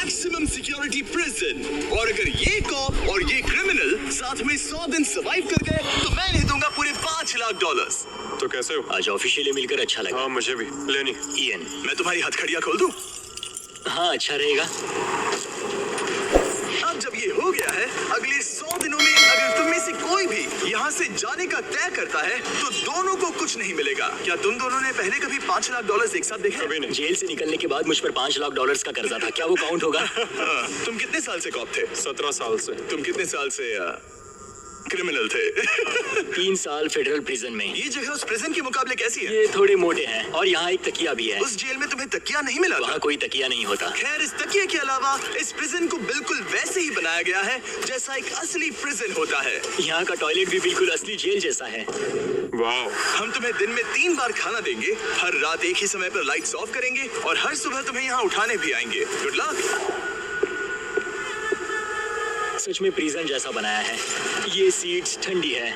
Maximum security prison. और अगर ये कॉप और ये क्रिमिनल साथ में 100 दिन सर्वाइव कर गए तो मैं इन्हें दूंगा पूरे $5 लाख। तो कैसे हो? आज ऑफिशियली मिलकर अच्छा लगा। हाँ मुझे भी। लेनी इयन, मैं तुम्हारी हथकड़ियां खोल दूं? हाँ अच्छा रहेगा। अब जब ये हो गया है, अगले 100 दिनों में अगर तुम में से कोई भी यहाँ से जाने का तय करता है तो दोनों को कुछ नहीं मिलेगा। क्या तुम दोनों ने पहले कभी $5 लाख एक साथ देखे? कभी नहीं। जेल से निकलने के बाद मुझ पर $5 लाख का कर्जा था, क्या वो काउंट होगा? तुम कितने साल से कॉप थे? 17 साल से। तुम कितने साल से क्रिमिनल थे? 3 साल फेडरल प्रिजन में। ये जगह उस प्रिजन के मुकाबले कैसी है? ये थोड़े मोटे हैं और यहाँ एक तकिया भी है। उस जेल में तुम्हें तकिया नहीं मिला था? वहाँ कोई तकिया नहीं होता। खैर, इस तकिए के अलावा इस प्रिजन को बिल्कुल वैसे ही बनाया गया है जैसा एक असली प्रिजन होता है। यहाँ का टॉयलेट भी बिल्कुल असली जेल जैसा है। वाह। हम तुम्हें दिन में 3 बार खाना देंगे, हर रात एक ही समय पर लाइट्स ऑफ करेंगे और हर सुबह तुम्हें यहाँ उठाने भी आएंगे। Good luck. सच में प्रिजन जैसा बनाया है। ये सीट्स ठंडी है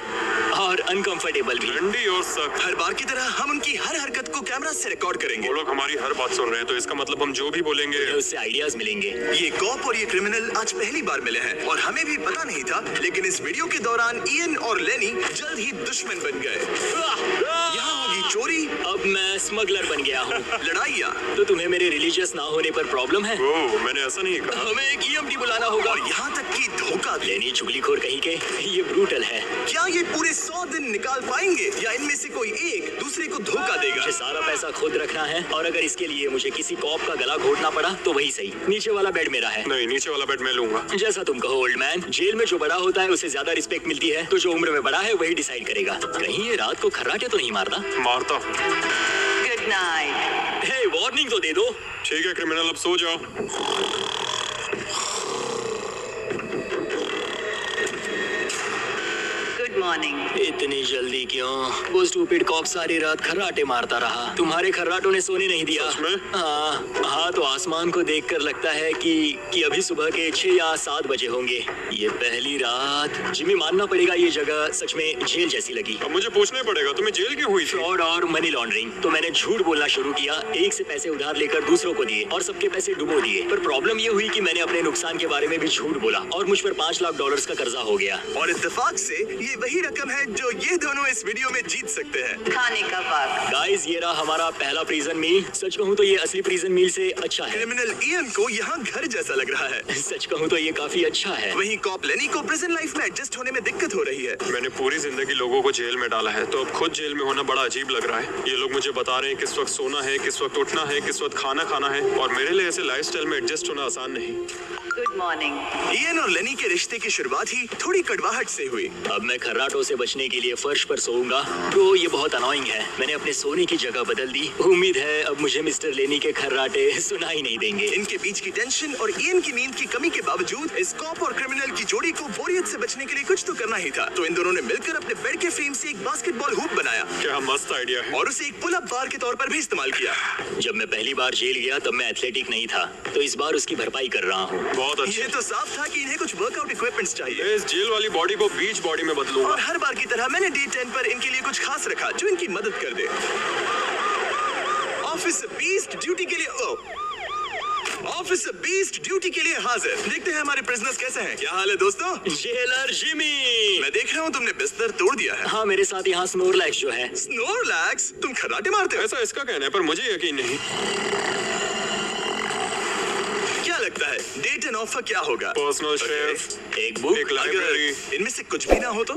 और अनकंफर्टेबल भी। ठंडी और सख्त। हर बार की तरह हम उनकी हर हरकत को कैमरा से रिकॉर्ड करेंगे। वो लोग हमारी हर बात सुन रहे हैं तो इसका मतलब हम जो भी बोलेंगे उससे आइडियाज मिलेंगे। ये कॉप और ये क्रिमिनल आज पहली बार मिले हैं और हमें भी पता नहीं था, लेकिन इस वीडियो के दौरान इयन और लेनी जल्द ही दुश्मन बन गए। यहाँ होगी चोरी। अब मैं स्मगलर बन गया हूँ। लड़ाइयाँ। तो तुम्हें मेरे रिलीजियस ना होने पर प्रॉब्लम है? ओह, मैंने ऐसा नहीं कहा। हमें एक EMT बुलाना होगा। और यहाँ तक कि धोखा भी। लेनी चुगलीखोर कहीं के, ये ब्रूटल है। क्या ये पूरे 100 दिन निकाल पाएंगे या इनमें से कोई एक दूसरे को धोखा देगा? मुझे सारा पैसा खुद रखना है और अगर इसके लिए मुझे किसी कॉप का गला घोटना पड़ा तो वही सही। नीचे वाला बेड मेरा है। नहीं, नीचे वाला बेड मैं लूंगा। जैसा तुम कहो ओल्ड मैन। जेल में जो बड़ा होता है उसे ज्यादा रिस्पेक्ट मिलती है, तो जो उम्र में बड़ा है वही डिसाइड करेगा। कहीं ये रात को खर्राटे तो नहीं मारता? मारता। Good night. हे, वार्निंग तो दे दो। ठीक है क्रिमिनल, अब सो जाओ। Good morning. इतनी जल्दी क्यों? वो स्टूपिड कॉप सारी रात खर्राटे मारता रहा। तुम्हारे खर्राटों ने सोने नहीं दिया। सच में? हाँ, तो आसमान को देखकर लगता है कि अभी सुबह के 6 या 7 बजे होंगे। ये पहली रात। जिमी, मानना पड़ेगा ये जगह सच में जेल जैसी लगी। अब मुझे पूछना पड़ेगा, तुम्हें जेल क्यों हुई थी? फ्रॉड और मनी लॉन्ड्रिंग। तो मैंने झूठ बोलना शुरू किया, एक से पैसे उधार लेकर दूसरों को दिए और सबके पैसे डुबो दिए। पर प्रॉब्लम ये हुई कि मैंने अपने नुकसान के बारे में भी झूठ बोला और मुझ पर $5 लाख का कर्जा हो गया। और इत्तेफाक से ये वही रकम है जो ये दोनों इस वीडियो में जीत सकते हैं। खाने का वक्त। गाइस, ये रहा हमारा पहला प्रिजन मील। सच कहूँ तो ये असली प्रिजन मील से अच्छा है। क्रिमिनल इयन को यहाँ घर जैसा लग रहा है। सच कहूँ तो ये काफी अच्छा है। वहीं कॉप लेनी को प्रिजन लाइफ में एडजस्ट होने में दिक्कत हो रही है। मैंने पूरी जिंदगी लोगों को जेल में डाला है, तो अब खुद जेल में होना बड़ा अजीब लग रहा है। ये लोग मुझे बता रहे हैं किस वक्त सोना है, किस वक्त उठना है, किस वक्त खाना खाना है, और मेरे लिए ऐसे लाइफस्टाइल में एडजस्ट होना आसान नहीं। Good morning. इयन और लेनी के रिश्ते की शुरुआत ही थोड़ी कड़वाहट से हुई। अब मैं खर्राटों से बचने के लिए फर्श पर सोऊंगा। तो ये बहुत अनोइंग है। मैंने अपने सोने की जगह बदल दी। उम्मीद है अब मुझे मिस्टर लेनी के खर्राटे सुनाई नहीं देंगे। इनके बीच की टेंशन और इयन की नींद की कमी के बावजूद इस कॉप और क्रिमिनल की जोड़ी को बोरियत से बचने के लिए कुछ तो करना ही था। तो इन दोनों ने मिलकर अपने बेड के फ्रेम से एक बास्केटबॉल हूप बनाया। क्या मस्त आइडिया है। और उसे एक पुल अप बार के तौर पर भी इस्तेमाल किया। जब मैं पहली बार जेल गया तब मैं एथलेटिक नहीं था, तो इस बार उसकी भरपाई कर रहा हूँ। बहुत अच्छा। ये तो साफ था कि इन्हें कुछ वर्कआउट इक्विपमेंट्स चाहिए। इस जेल वाली बॉडी को बीच बॉडी में बदलूंगा। और हर बार की तरह मैंने डे 10 पर इनके लिए कुछ खास रखा जो इनकी मदद कर दे। ऑफिस बीस्ट ड्यूटी के लिए ऑफिस बीस्ट ड्यूटी के लिए हाजिर। देखते हैं हमारे प्रिजनर्स कैसे हैं। क्या हाल है दोस्तों? Jailer Jimmy. मैं देख रहा हूँ तुमने बिस्तर तोड़ दिया है। हाँ, मेरे साथ यहाँ स्नोरलैक्स जो है। स्नोरलैक्स? तुम खर्राटे मारते हो? ऐसा इसका कहना है, पर मुझे यकीन नहीं। क्या लगता है डे 10 ऑफर क्या होगा? पर्सनल शेफ, एक बुक। एक लाइब्रेरी। अगर इनमें से कुछ भी ना हो तो?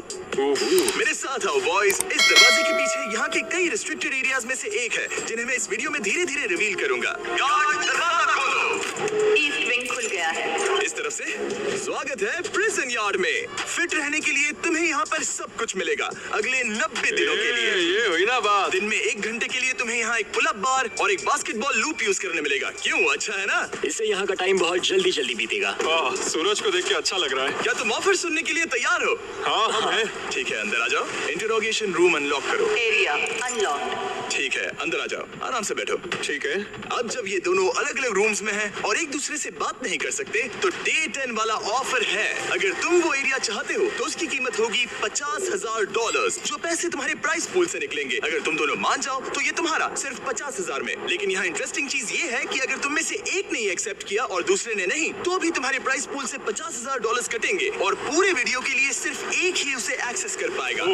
मेरे साथ आओ बॉयज। इस दरवाजे के पीछे यहाँ के कई रिस्ट्रिक्टेड एरियाज में से एक है जिन्हें मैं इस वीडियो में धीरे धीरे रिवील करूंगा। गार्ड, दरवाजा खोलो। ईस्ट विंग खुल गया है। इस तरफ से स्वागत है प्रिजन यार्ड में। फिट रहने के लिए तुम्हें यहाँ पर सब कुछ मिलेगा अगले 90 दिनों के लिए। ये हुई ना बात। दिन में 1 घंटे के लिए तुम्हें यहाँ एक पुल अप बार और एक बास्केटबॉल लूप यूज करने मिलेगा। क्यों, अच्छा है ना? इससे यहाँ का टाइम बहुत जल्दी जल्दी बीतेगा। सूरज को देख के अच्छा लग रहा है। क्या तुम ऑफर सुनने के लिए तैयार हो? हाँ, हम हैं। ठीक है, अंदर आ जाओ। इंटरोगेशन रूम अनलॉक करो। Area unlocked. ठीक है, अंदर आ जाओ, आराम से बैठो। ठीक है। अब जब ये दोनों अलग अलग रूम्स में हैं और एक दूसरे से बात नहीं कर सकते, तो डे 10 वाला ऑफर है। अगर तुम वो एरिया चाहते हो तो उसकी कीमत होगी $50,000, जो पैसे तुम्हारे प्राइस पूल से निकलेंगे। अगर तुम दोनों मान जाओ तो ये तुम्हारा सिर्फ 50,000 में। लेकिन यहाँ इंटरेस्टिंग चीज ये है कि अगर तुम में से एक ने एक्सेप्ट किया और दूसरे ने नहीं, तो भी तुम्हारे प्राइस पूल से $50,000 कटेंगे और पूरे वीडियो के लिए सिर्फ एक ही उसे एक्सेस कर पाएगा।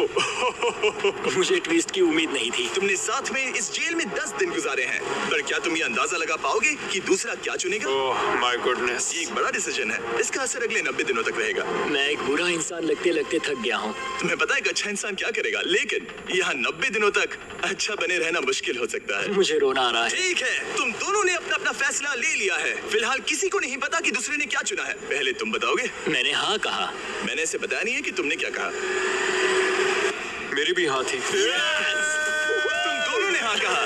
मुझे ट्विस्ट की उम्मीद नहीं थी। तुमने साथ में इस जेल में 10 दिन गुजारे हैं, पर क्या तुम ये अंदाजा लगा पाओगे कि दूसरा क्या चुनेगा? Oh my goodness. ये एक बड़ा डिसीजन है। इसका असर अगले 90 दिनों तक रहेगा। मैं एक बुरा इंसान लगते लगते थक गया हूँ। तुम्हें पता है एक अच्छा इंसान क्या करेगा, लेकिन यहाँ 90 दिनों तक अच्छा बने रहना मुश्किल हो सकता है। मुझे रोना आ रहा है। ठीक है, तुम दोनों ने अपना अपना फैसला ले लिया है। फिलहाल किसी को नहीं पता कि दूसरे ने क्या चुना है। पहले तुम बताओगे? मैंने हाँ कहा। मैंने इसे बताया नहीं है कि तुमने क्या कहा। मेरी भी हाँ थी। तुम दोनों ने हाँ कहा।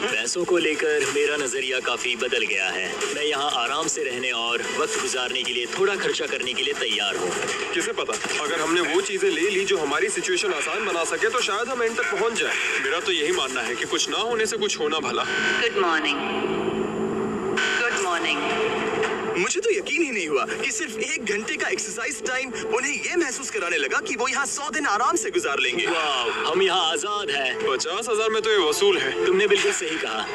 पैसों को लेकर मेरा नजरिया काफी बदल गया है। मैं यहाँ आराम से रहने और वक्त गुजारने के लिए थोड़ा खर्चा करने के लिए तैयार हूँ। किसे पता, अगर हमने वो चीजें ले ली जो हमारी सिचुएशन आसान बना सके तो शायद हम एंड तक पहुंच जाए। मेरा तो यही मानना है कि कुछ ना होने से कुछ होना भला। Good morning. Good morning. मुझे तो यकीन ही नहीं हुआ कि सिर्फ 1 घंटे का एक्सरसाइज टाइम उन्हें ये महसूस कराने लगा कि वो यहाँ 100 दिन आराम से गुजार लेंगे। वाह, हम यहाँ आजाद हैं। 50,000 में तो ये वसूल है। तुमने बिल्कुल सही कहा।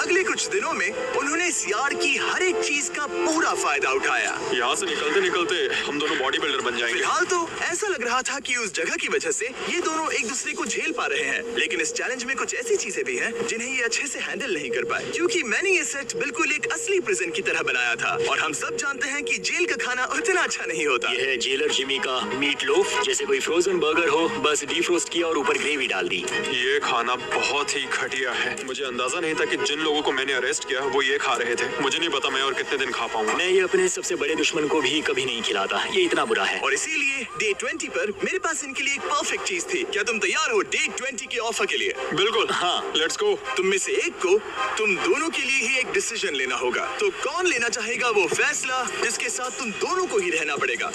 अगले कुछ दिनों में उन्होंने इस यार्ड की हर एक चीज का पूरा फायदा उठाया। यहाँ से निकलते निकलते हम दोनों बॉडी बिल्डर बन जाएंगे। फिलहाल तो ऐसा लग रहा था कि उस जगह की वजह से ये दोनों एक दूसरे को झेल पा रहे हैं, लेकिन इस चैलेंज में कुछ ऐसी चीजें भी हैं जिन्हें ये अच्छे से हैंडल नहीं कर पाए, क्योंकि मैंने ये सेट बिल्कुल एक असली प्रिजन की तरह बनाया था और हम सब जानते हैं कि जेल का खाना उतना अच्छा नहीं होता। यह है जेलर जिमी का मीट लोफ, जैसे कोई फ्रोजन बर्गर हो, बस डीफ्रोस्ट किया और ऊपर ग्रेवी डाल दी। ये खाना बहुत ही घटिया है। मुझे अंदाजा नहीं था कि जिन लोगों को मैंने अरेस्ट किया वो ये खा रहे थे। मुझे नहीं पता मैं और कितने दिन खा पाऊंगा। मैं ये अपने सबसे बड़े दुश्मन को भी कभी नहीं खिलाता, ये इतना बुरा है। और इसीलिए डे 20 पर मेरे पास इनके लिए एक परफेक्ट चीज थी। क्या तुम तैयार हो डे 20 के ऑफर के लिए? बिल्कुल हाँ। Let's go. तुम में से एक को तुम दोनों के लिए ही एक डिसीजन लेना होगा। तो कौन लेना चाहेगा वो फैसला जिसके साथ तुम दोनों को ही रहना पड़ेगा?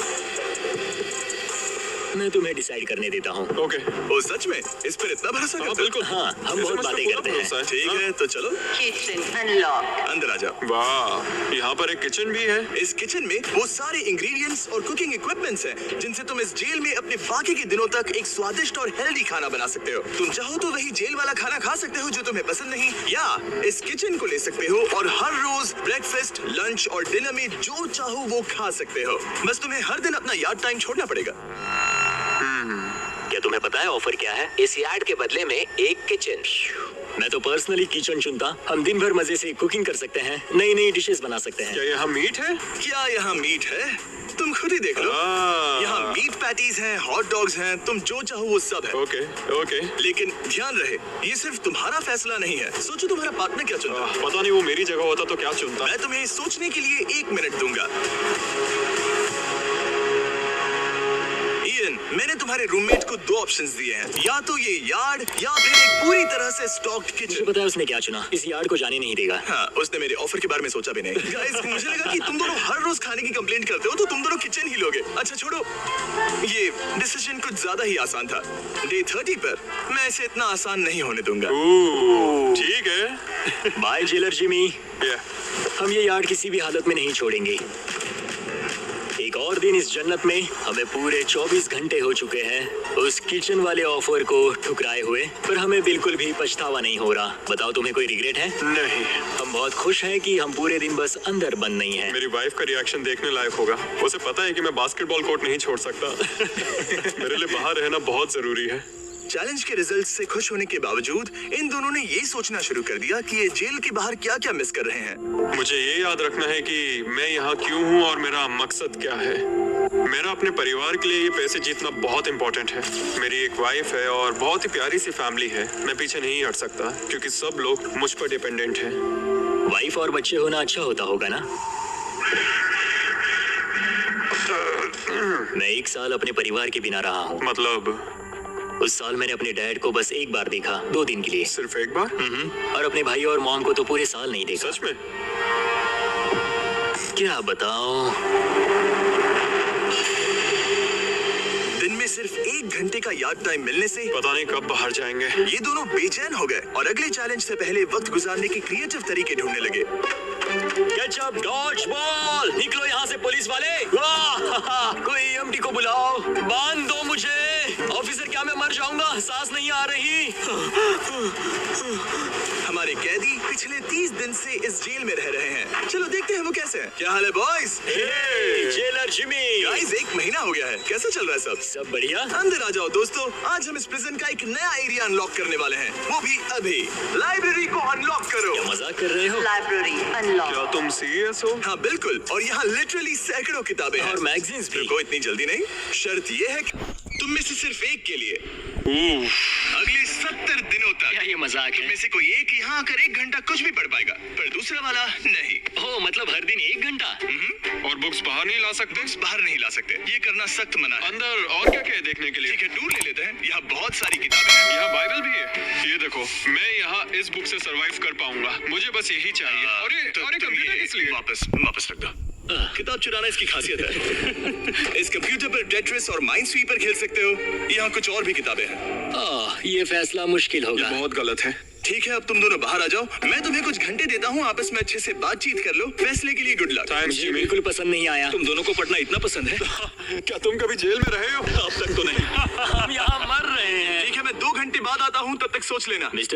मैं तुम्हें डिसाइड करने देता हूँ। ओके। ओ सच में इस पर इतना भरोसा करते हो? बिल्कुल। हाँ, हम बहुत बातें करते हैं। ठीक है, तो चलो Kitchen unlocked. अंदर आ जाओ। वाह, यहाँ पर एक किचन भी है। इस किचन में वो सारे इंग्रेडिएंट्स और कुकिंग इक्विपमेंट्स हैं जिनसे तुम इस जेल में अपने बाकी के दिनों तक एक स्वादिष्ट और हेल्दी खाना बना सकते हो। तुम चाहो तो वही जेल वाला खाना खा सकते हो जो तुम्हें पसंद नहीं, या इस किचन को ले सकते हो और हर रोज ब्रेकफास्ट, लंच और डिनर में जो चाहो वो खा सकते हो। बस तुम्हें हर दिन अपना यार्ड टाइम छोड़ना पड़ेगा। क्या तुम्हें पता है ऑफर क्या है? इस यार्ड के बदले में एक किचन। मैं तो पर्सनली किचन चुनता। हम दिन भर मजे से कुकिंग कर सकते हैं, नई नई डिशेस बना सकते हैं। क्या यहाँ मीट है? क्या यहाँ मीट है? तुम खुद ही देख लो। यहाँ मीट पैटीज हैं, हॉट डॉग्स हैं, तुम जो चाहो वो सब है। Okay okay. लेकिन ध्यान रहे, ये सिर्फ तुम्हारा फैसला नहीं है। सोचो तुम्हारा पार्टनर क्या चुनता। पता नहीं वो मेरी जगह होता तो क्या चुनता। मैं तुम्हें सोचने के लिए 1 मिनट दूंगा। इयन, मैंने तुम्हारे रूममेट को 2 ऑप्शंस दिए हैं, या तो ये यार्ड या फिर एक पूरी तरह से स्टॉक्ड मुझे किचन। पता है उसने क्या चुना। इस यार्ड को जाने नहीं देगा। हाँ, उसने मेरे ऑफर के बारे में सोचा भी नहीं। गाइस, मुझे लगा कि तुम दोनों हर रोज खाने की कंप्लेंट करते हो तो तुम दोनों किचन ही लोगे। अच्छा छोड़ो, ये डिसीजन कुछ ज्यादा ही आसान था। डे 30 पर मैं इसे इतना आसान नहीं होने दूंगा। ठीक है। Bye jailer Jimmy. Yeah. हम ये यार्ड किसी भी हालत में नहीं छोड़ेंगे। एक और दिन इस जन्नत में। हमें पूरे 24 घंटे हो चुके हैं उस किचन वाले ऑफर को ठुकराए हुए, पर हमें बिल्कुल भी पछतावा नहीं हो रहा। बताओ, तुम्हें कोई रिग्रेट है? नहीं। हम बहुत खुश हैं कि हम पूरे दिन बस अंदर बंद नहीं हैं। मेरी वाइफ का रिएक्शन देखने लायक होगा। उसे पता है कि मैं बास्केटबॉल कोर्ट नहीं छोड़ सकता। मेरे लिए बाहर रहना बहुत जरूरी है। चैलेंज के रिजल्ट से खुश होने के बावजूद इन दोनों ने ये सोचना शुरू कर दिया कि ये जेल के बाहर क्या क्या मिस कर रहे हैं। मुझे ये याद रखना है कि मैं यहाँ क्यों हूँ और मेरा मकसद क्या है। मेरा अपने परिवार के लिए ये पैसे जीतना बहुत इंपॉर्टेंट है। मेरी एक वाइफ है और बहुत ही प्यारी सी फैमिली है। मैं पीछे नहीं हट सकता क्योंकि सब लोग मुझ पर डिपेंडेंट हैं। वाइफ और बच्चे होना अच्छा होता होगा ना? मैं 1 साल अपने परिवार के बिना रहा हूँ। मतलब? उस साल मैंने अपने डैड को बस 1 बार देखा, 2 दिन के लिए। सिर्फ एक बार? और अपने भाई और मॉम को तो पूरे साल नहीं देखा। सच में? क्या बताओ। दिन में सिर्फ सिर्फ 1 घंटे का याद टाइम मिलने से पता नहीं कब बाहर जाएंगे। ये दोनों बेचैन हो गए और अगले चैलेंज से पहले वक्त गुजारने के क्रिएटिव तरीके ढूंढने लगे। केचप डॉज बॉल, निकलो यहाँ से पुलिस वाले। वाह, कोई EMT को बुलाओ, बांध दो मुझे। ऑफिसर क्या मैं मर जाऊंगा, सांस नहीं आ रही। हमारे कैदी पिछले 30 दिन से इस जेल में रह रहे हैं। चलो देखते हैं वो कैसे हैं। क्या हाल है बॉयज? Jailer Jimmy. गाइस 1 महीना हो गया है, कैसा चल रहा है सब? सब बढ़िया। अंदर आ जाओ दोस्तों, आज हम इस प्रिजन का एक नया एरिया अनलॉक करने वाले हैं, वो भी अभी। लाइब्रेरी को अनलॉक करो। क्या मजाक कर रहे हो? Library unlocked. क्या तुम सीरियस हो? हाँ बिल्कुल, और यहाँ लिटरली सैकड़ों किताबें हैं और मैगजीन्स भी। रुको, इतनी जल्दी नहीं। शर्त ये है कि तुम में से सिर्फ एक के लिए अगले 70 दिनों क्या तक ये मजाक तुम है? में से कोई एक यहाँ आकर 1 घंटा कुछ भी पढ़ पाएगा, पर दूसरा वाला नहीं। ओ मतलब हर दिन 1 घंटा? और बुक्स बाहर नहीं ला सकते? बुक्स बाहर नहीं ला सकते, ये करना सख्त मना है। अंदर और क्या क्या है देखने के लिए? ठीक है, टूर ले लेते हैं। यहाँ बहुत सारी किताबें हैं। यहाँ बाइबल भी है। ये देखो, मैं यहाँ इस बुक से सरवाइव कर पाऊंगा। मुझे बस यही चाहिए। और ये तुम कंप्यूटर ये किस लिए? वापस रख दो। किताब चुराना इसकी खासियत है। इस कंप्यूटर पर टेट्रिस और माइंड स्वीपर खेल सकते हो। यहाँ कुछ और भी किताबें हैं। ये फैसला मुश्किल होगा। बहुत गलत है। ठीक है, अब तुम दोनों बाहर आ जाओ। मैं तुम्हें कुछ घंटे देता हूँ, आपस में अच्छे से बातचीत कर लो। फैसले के लिए गुड लक। थैंक्स मुझे जिमी। बिल्कुल पसंद नहीं आया। तुम दोनों को पढ़ना इतना पसंद है? क्या तुम कभी जेल में रहे हो? अब तक तो नहीं। हम यहाँ मर रहे हैं। ठीक है, मैं 2 घंटे बाद आता हूँ, तब तक सोच लेना। मिस्टर